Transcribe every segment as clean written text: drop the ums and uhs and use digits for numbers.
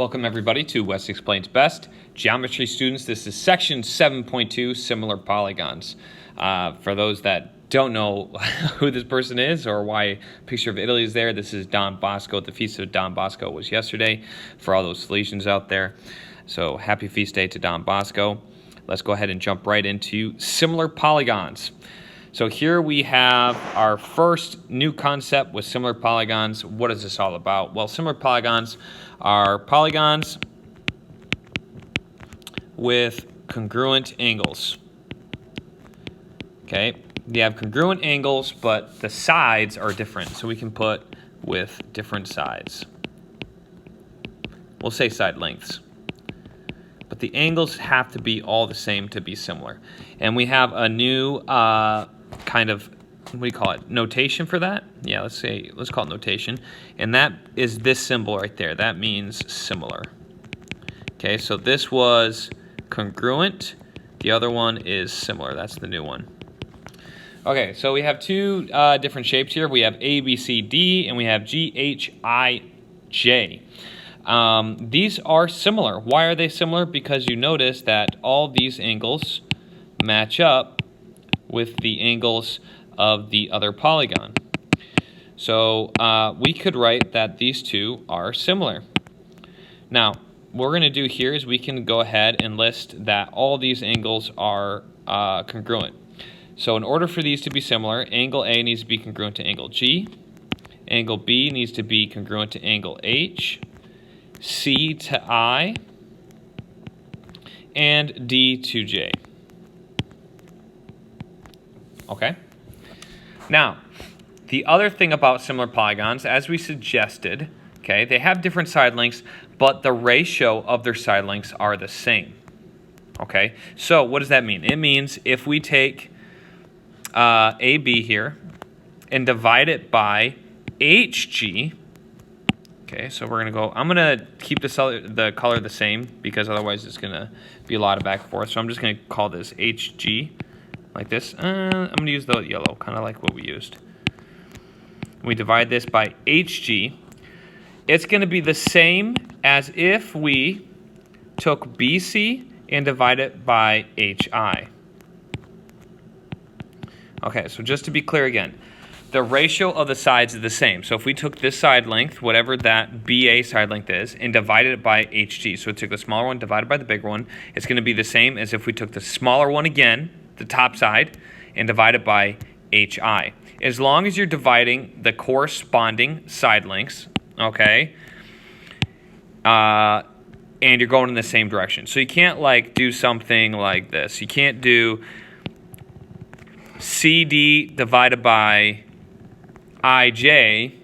Welcome everybody to Wes Explains Best. Geometry students, this is section 7.2, similar polygons. For those that don't know who this person is or why a picture of Italy is there, this is Don Bosco. The feast of Don Bosco was yesterday for all those Salesians out there. So happy feast day to Don Bosco. Let's go ahead and jump right into similar polygons. So here we have our first new concept with similar polygons. What is this all about? Well, similar polygons are polygons with congruent angles. Okay, you have congruent angles, but the sides are different. So we can put with different sides. We'll say side lengths. But the angles have to be all the same to be similar. And we have a new kind of, what do you call it, notation for that? Yeah, let's call it notation. And that is this symbol right there. That means similar. Okay, so this was congruent. The other one is similar. That's the new one. Okay, so we have two different shapes here. We have A, B, C, D, and we have G, H, I, J. These are similar. Why are they similar? Because you notice that all these angles match up with the angles of the other polygon. So we could write that these two are similar. Now, what we're going to do here is we can go ahead and list that all these angles are congruent. So in order for these to be similar, angle A needs to be congruent to angle G, angle B needs to be congruent to angle H, C to I, and D to J. Okay? Now, the other thing about similar polygons, as we suggested, okay, they have different side lengths, but the ratio of their side lengths are the same. Okay? So what does that mean? It means if we take AB here and divide it by HG, okay, so we're going to go, I'm going to keep the color the same because otherwise it's going to be a lot of back and forth. So I'm just going to call this HG like this. I'm going to use the yellow, kind of like what we used. We divide this by HG. It's going to be the same as if we took BC and divide it by HI. Okay, so just to be clear again, the ratio of the sides is the same. So if we took this side length, whatever that BA side length is, and divided it by HG, so we took the smaller one divided by the bigger one, it's going to be the same as if we took the smaller one again, the top side, and divided by HI. As long as you're dividing the corresponding side lengths, okay, and you're going in the same direction. So you can't like do something like this. You can't do CD divided by IJ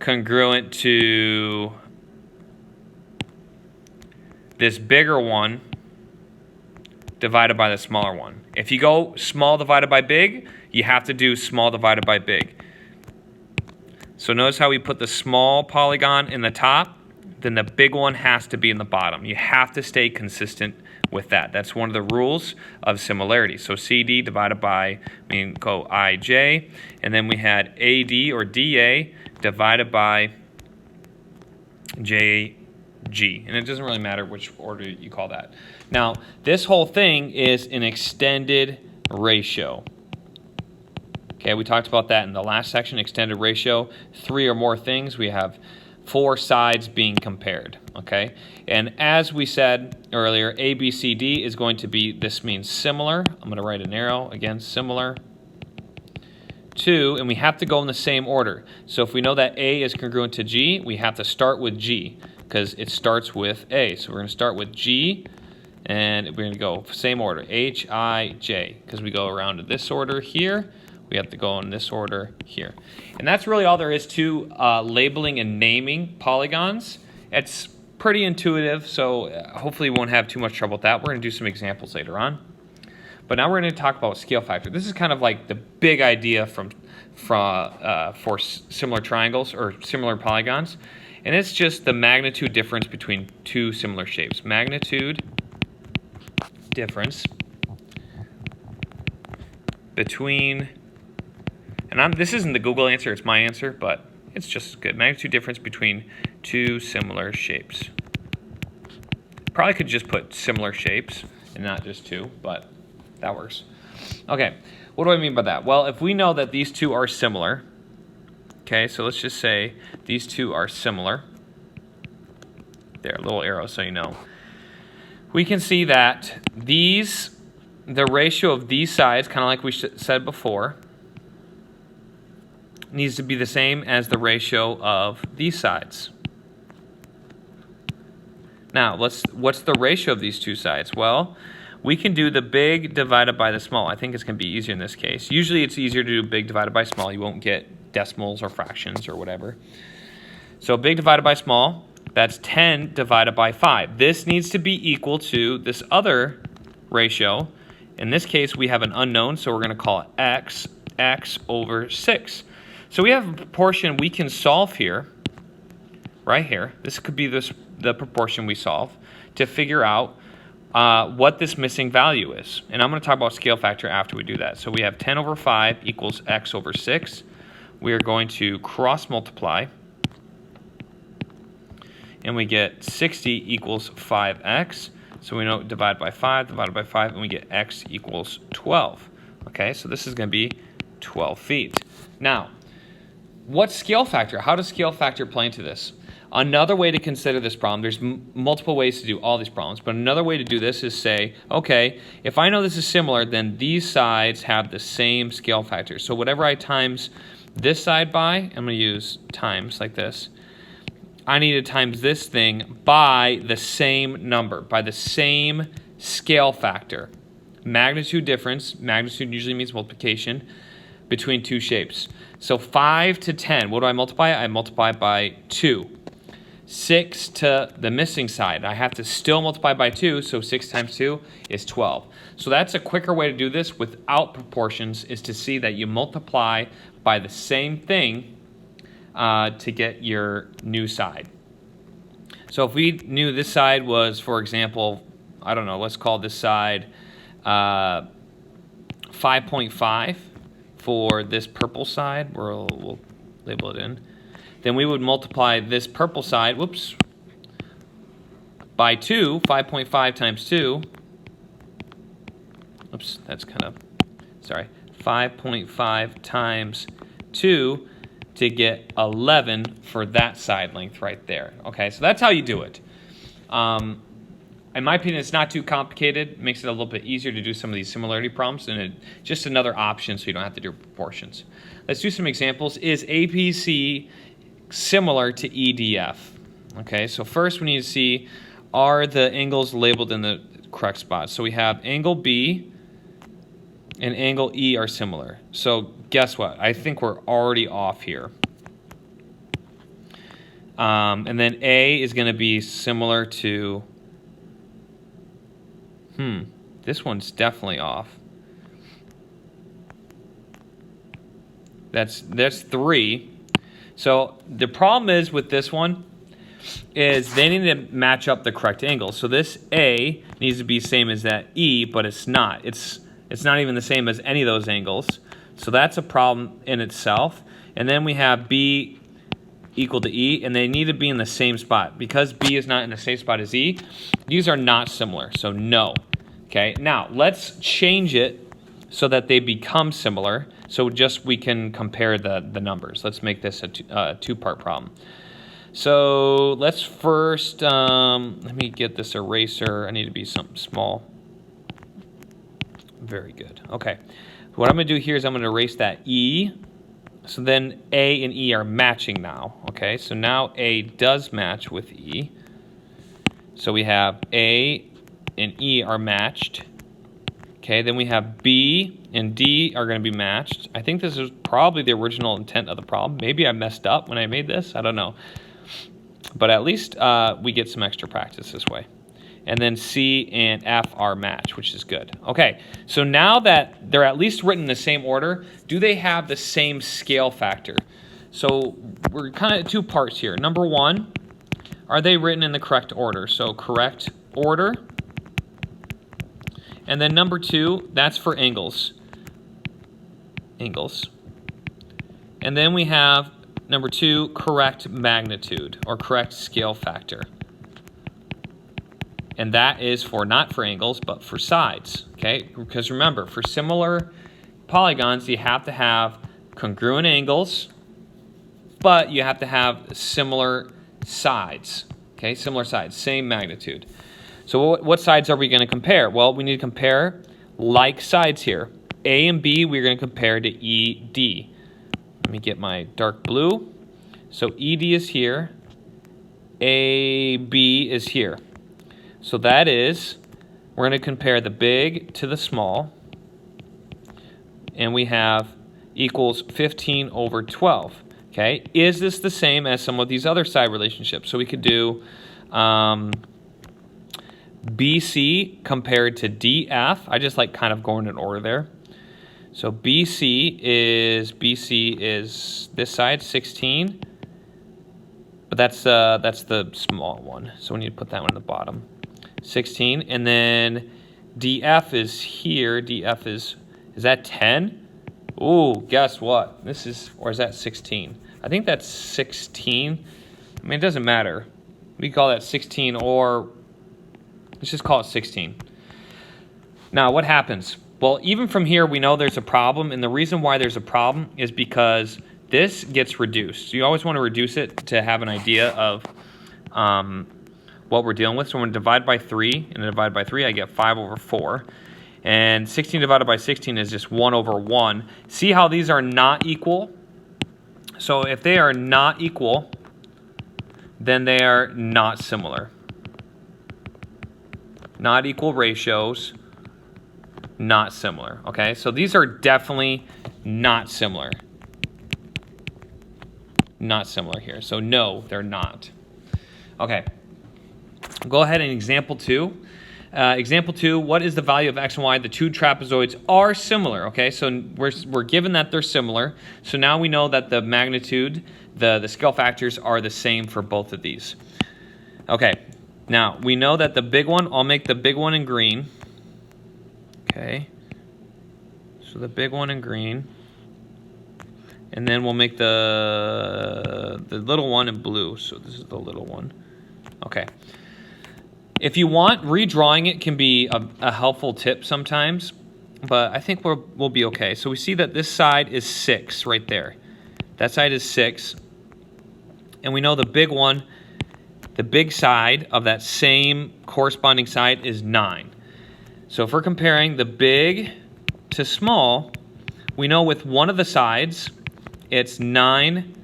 congruent to this bigger one divided by the smaller one. If you go small divided by big, you have to do small divided by big. So notice how we put the small polygon in the top, then the big one has to be in the bottom. You have to stay consistent with that. That's one of the rules of similarity. So CD divided by, go IJ, and then we had AD or DA divided by JG. And it doesn't really matter which order you call that. Now, this whole thing is an extended ratio. Okay, we talked about that in the last section, extended ratio. 3 or more things, we have 4 sides being compared, okay? And as we said earlier, ABCD is going to be, this means similar. I'm going to write an arrow, again, similar to, and we have to go in the same order. So if we know that A is congruent to G, we have to start with G because it starts with A. So we're going to start with G, and we're going to go same order, H, I, J, because we go around to this order here. We have to go in this order here. And that's really all there is to labeling and naming polygons. It's pretty intuitive, so hopefully we won't have too much trouble with that. We're going to do some examples later on. But now we're going to talk about scale factor. This is kind of like the big idea for similar triangles or similar polygons. And it's just the magnitude difference between two similar shapes. Magnitude difference between, and this isn't the Google answer, it's my answer, but it's just as good. Magnitude difference between two similar shapes. Probably could just put similar shapes and not just 2, but that works. Okay, what do I mean by that? Well, if we know that these two are similar, okay, so let's just say these two are similar. There, little arrow so you know. We can see that the ratio of these sides, kind of like we said before, needs to be the same as the ratio of these sides. Now, what's the ratio of these two sides? Well, we can do the big divided by the small. I think it's going to be easier in this case. Usually it's easier to do big divided by small. You won't get decimals or fractions or whatever. So big divided by small, that's 10 divided by 5. This needs to be equal to this other ratio. In this case, we have an unknown, so we're going to call it x over 6. So we have a proportion we can solve here, right here. This could be the proportion we solve to figure out what this missing value is. And I'm going to talk about scale factor after we do that. So we have 10 over 5 equals x over 6. We are going to cross multiply. And we get 60 equals 5x. So we know divide by 5, and we get x equals 12. Okay, so this is going to be 12 feet. Now, what's scale factor? How does scale factor play into this? Another way to consider this problem, there's multiple ways to do all these problems, but another way to do this is say, okay, if I know this is similar, then these sides have the same scale factor. So whatever I times this side by, I'm going to use times like this. I need to times this thing by the same number, by the same scale factor. Magnitude difference, magnitude usually means multiplication, between two shapes. So 5 to 10, what do I multiply? I multiply by 2. 6 to the missing side, I have to still multiply by 2, so 6 times 2 is 12. So that's a quicker way to do this without proportions, is to see that you multiply by the same thing to get your new side. So if we knew this side was, for example, I don't know, let's call this side 5.5 for this purple side, we'll label it in. Then we would multiply this purple side, by 2, 5.5 times 2. Oops, that's kind of, sorry. 5.5 times 2 to get 11 for that side length right there. Okay, so that's how you do it. In my opinion, it's not too complicated. It makes it a little bit easier to do some of these similarity problems, and just another option so you don't have to do proportions. Let's do some examples. Is APC similar to EDF? Okay, so first we need to see, are the angles labeled in the correct spot? So we have angle B and angle E are similar. So guess what? I think we're already off here. And then A is going to be similar to, this one's definitely off. That's 3. So the problem is with this one is they need to match up the correct angles. So this A needs to be same as that E, but it's not. It's not even the same as any of those angles. So that's a problem in itself. And then we have B equal to E, and they need to be in the same spot. Because B is not in the same spot as E, these are not similar, so no. Okay, now let's change it so that they become similar, so just we can compare the numbers. Let's make this a two-part problem. So let's first, let me get this eraser. I need to be something small. Very good. Okay, what I'm going to do here is I'm going to erase that E. So then A and E are matching now. Okay, so now A does match with E. So we have A and E are matched. Okay, then we have B and D are going to be matched. I think this is probably the original intent of the problem. Maybe I messed up when I made this. I don't know. But at least we get some extra practice this way. And then C and F are matched, which is good. Okay, so now that they're at least written in the same order, do they have the same scale factor? So we're kind of two parts here. Number one, are they written in the correct order? So correct order. And then number two, that's for angles. Angles. And then we have number two, correct magnitude or correct scale factor. And that is for not for angles, but for sides, okay? Because remember, for similar polygons, you have to have congruent angles, but you have to have similar sides, okay? Similar sides, same magnitude. So what sides are we going to compare? Well, we need to compare like sides here. A and B, we're going to compare to ED. Let me get my dark blue. So ED is here. AB is here. So that is, we're going to compare the big to the small. And we have equals 15 over 12. Okay, is this the same as some of these other side relationships? So we could do BC compared to DF. I just like kind of going in order there. So BC is this side, 16. But that's the small one. So we need to put that one in the bottom. 16. And then DF is here. DF is that 10? Ooh, guess what? Or is that 16? I think that's 16. I mean, it doesn't matter. We call that 16, or let's just call it 16. Now, what happens? Well, even from here, we know there's a problem. And the reason why there's a problem is because this gets reduced. So you always want to reduce it to have an idea of what we're dealing with. So when I divide by 3, and I divide by 3, I get 5 over 4. And 16 divided by 16 is just 1 over 1. See how these are not equal? So if they are not equal, then they are not similar. Not equal ratios, not similar. Okay, so these are definitely not similar. Not similar here. So no, they're not. Okay. Go ahead and example 2. Example 2, what is the value of x and y? The two trapezoids are similar. Okay, so we're given that they're similar. So now we know that the magnitude, the scale factors are the same for both of these. Okay, now we know that the big one, I'll make the big one in green. Okay, so the big one in green. And then we'll make the little one in blue. So this is the little one. Okay. If you want, redrawing it can be a helpful tip sometimes, but I think we'll be okay. So we see that this side is 6 right there. That side is 6. And we know the big one, the big side of that same corresponding side is 9. So if we're comparing the big to small, we know with one of the sides, it's 9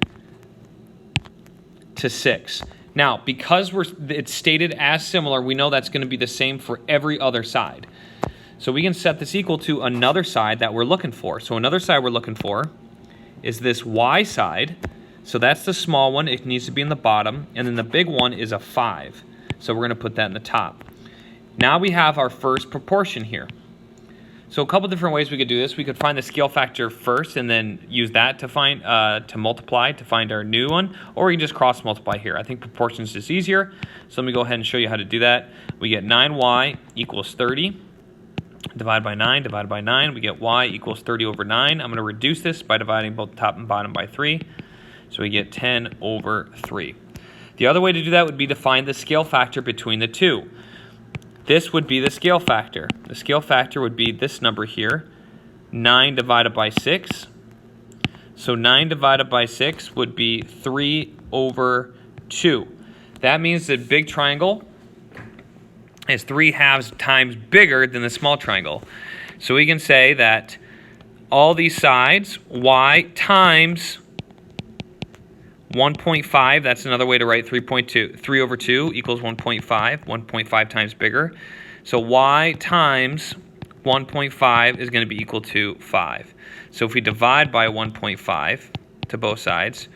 to 6. Now, because it's stated as similar, we know that's going to be the same for every other side. So we can set this equal to another side that we're looking for. So another side we're looking for is this y side. So that's the small one. It needs to be in the bottom. And then the big one is a 5. So we're going to put that in the top. Now we have our first proportion here. So a couple different ways we could do this. We could find the scale factor first and then use that to find to multiply to find our new one, or we can just cross multiply here. I think proportions is easier, so let me go ahead and show you how to do that. We get 9y equals 30. Divide by 9, we get y equals 30 over 9. I'm going to reduce this by dividing both top and bottom by 3. So we get 10 over 3. The other way to do that would be to find the scale factor between the two. This would be the scale factor. The scale factor would be this number here, 9 divided by 6. So 9 divided by 6 would be 3 over 2. That means the big triangle is 3/2 times bigger than the small triangle. So we can say that all these sides, y times 1.5, that's another way to write 3.2. 3 over 2 equals 1.5, 1.5 times bigger. So y times 1.5 is going to be equal to 5. So if we divide by 1.5 to both sides,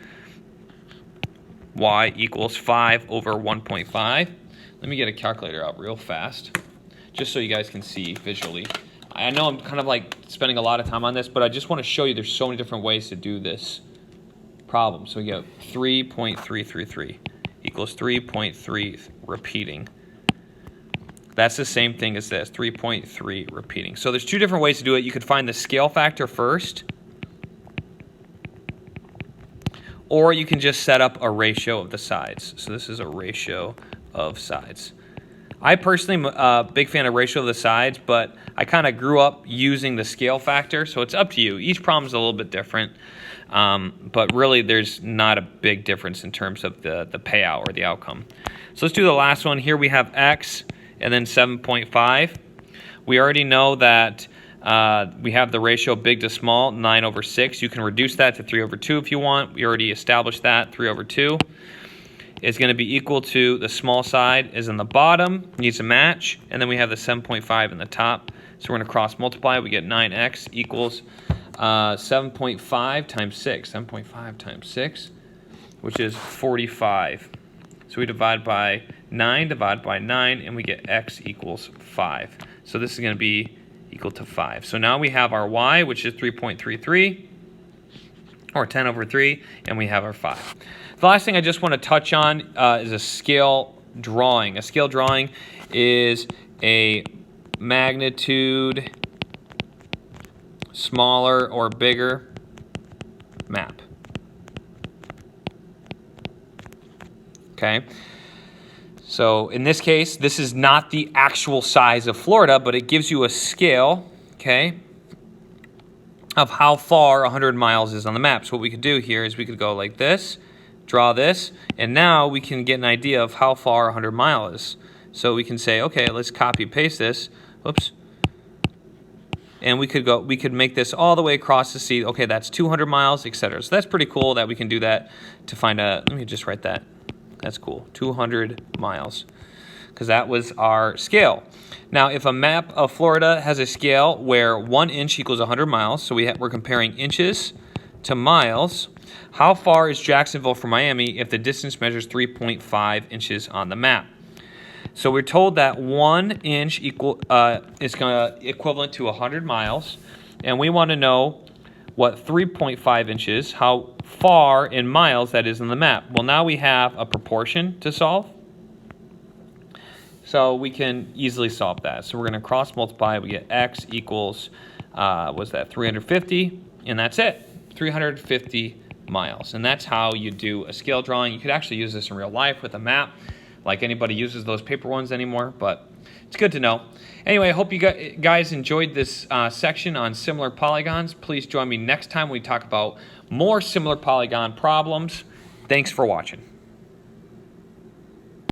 y equals 5 over 1.5. Let me get a calculator out real fast, just so you guys can see visually. I know I'm kind of like spending a lot of time on this, but I just want to show you there's so many different ways to do this problem. So we get 3.333 equals 3.3 repeating. That's the same thing as this, 3.3 repeating. So there's two different ways to do it. You could find the scale factor first, or you can just set up a ratio of the sides. So this is a ratio of sides. I personally am a big fan of ratio of the sides, but I kind of grew up using the scale factor, so it's up to you. Each problem is a little bit different, but really there's not a big difference in terms of the payout or the outcome. So let's do the last one. Here we have x and then 7.5. We already know that we have the ratio big to small, 9/6. You can reduce that to 3/2 if you want. We already established that, 3/2. Is going to be equal to the small side is in the bottom, needs to match, and then we have the 7.5 in the top. So we're going to cross multiply. We get 9x equals 7.5 times 6. 7.5 times 6, which is 45. So we divide by 9, and we get x equals 5. So this is going to be equal to 5. So now we have our y, which is 3.33, or 10/3, and we have our 5. The last thing I just want to touch on is a scale drawing. A scale drawing is a magnitude smaller or bigger map. Okay? So in this case, this is not the actual size of Florida, but it gives you a scale, okay, of how far 100 miles is on the map. So what we could do here is we could go like this, draw this, and now we can get an idea of how far 100 miles is. So we can say, okay, let's copy paste this. Oops. And we could make this all the way across to see, okay, that's 200 miles, etc. So that's pretty cool that we can do that to find a, let me just write that. That's cool, 200 miles, because that was our scale. Now, if a map of Florida has a scale where 1 inch equals 100 miles, so we're comparing inches to miles, how far is Jacksonville from Miami if the distance measures 3.5 inches on the map? So we're told that 1 inch is equivalent to 100 miles, and we want to know what 3.5 inches, how far in miles that is on the map. Well, now we have a proportion to solve, so we can easily solve that. So we're going to cross multiply. We get x equals, what's that, 350, and that's it, 350 miles. And that's how you do a scale drawing. You could actually use this in real life with a map, like anybody uses those paper ones anymore, but it's good to know. Anyway, I hope you guys enjoyed this section on similar polygons. Please join me next time when we talk about more similar polygon problems. Thanks for watching.